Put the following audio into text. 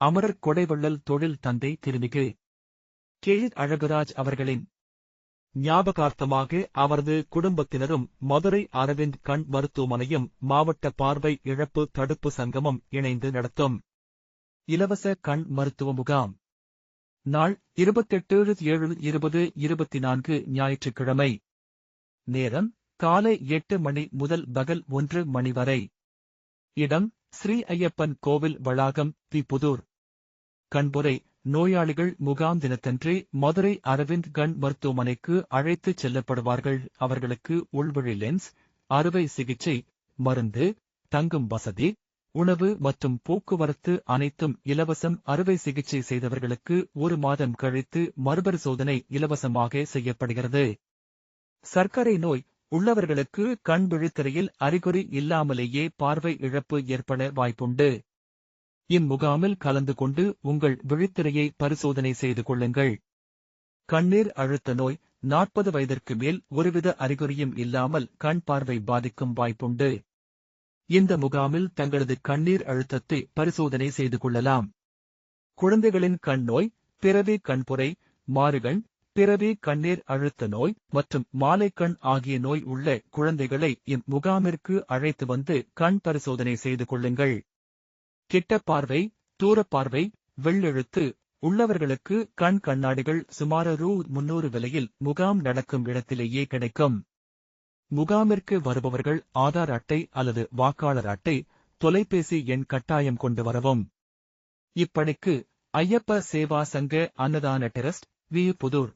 அமரர் கொடைவள்ளல் தொழில் தந்தை திருமிகு கே. அழகுராஜ் அவர்களின் ஞாபகார்த்தமாக அவரது குடும்பத்தினரும் மதுரை அரவிந்த் கண் மருத்துவமனையும் மாவட்ட பார்வை இழப்பு தடுப்பு சங்கமும் இணைந்து நடத்தும் இலவச கண் மருத்துவ முகாம். நாள் 28/7/2024 ஞாயிற்றுக்கிழமை. நேரம் காலை 8 மணி முதல் பகல் 1 மணி வரை. இடம் ஸ்ரீ ஐயப்பன் கோவில் வளாகம், தி புதூர். கண்புரை நோயாளிகள் முகாம் தினத்தன்று மதுரை அரவிந்த் கண் மருத்துவமனைக்கு அழைத்துச் செல்லப்படுவார்கள். அவர்களுக்கு உள்வழி லென்ஸ், அறுவை சிகிச்சை, மருந்து, தங்கும் வசதி, உணவு மற்றும் போக்குவரத்து அனைத்தும் இலவசம். அறுவை சிகிச்சை செய்தவர்களுக்கு 1 மாதம் கழித்து மறுபரிசோதனை இலவசமாக செய்யப்படுகிறது. சர்க்கரை நோய் உள்ளவர்களுக்கு கண் விழித்திரையில் அறிகுறி இல்லாமலேயே பார்வை இழப்பு ஏற்பட வாய்ப்புண்டு. இம்முகாமில் கலந்து கொண்டு உங்கள் விழித்திரையை பரிசோதனை செய்து கொள்ளுங்கள். கண்ணீர் அழுத்த நோய் 40 வயதிற்கு மேல் ஒருவித அறிகுறியும் இல்லாமல் கண் பார்வை பாதிக்கும் வாய்ப்புண்டு. இந்த முகாமில் தங்களது கண்ணீர் அழுத்தத்தை பரிசோதனை செய்து கொள்ளலாம். குழந்தைகளின் கண் நோய், பிறவி கண்புரை, மாறுகண், பிறவி கண்ணீர் அழுத்த நோய் மற்றும் மாலைக்கண் ஆகிய நோய் உள்ள குழந்தைகளை இம்முகாமிற்கு அழைத்து வந்து கண் பரிசோதனை செய்து கொள்ளுங்கள். கிட்ட பார்வை, தூரப்பார்வை, வெள்ளெழுத்து உள்ளவர்களுக்கு கண் கண்ணாடிகள் சுமார் ரூ. 300 விலையில் முகாம் நடக்கும் இடத்திலேயே கிடைக்கும். முகாமிற்கு வருபவர்கள் ஆதார் அட்டை அல்லது வாக்காளர் அட்டை, தொலைபேசி எண் கட்டாயம் கொண்டு வரவும். இப்பணிக்கு ஐயப்ப சேவா சங்க அன்னதான டிரஸ்ட், வி. புதூர்.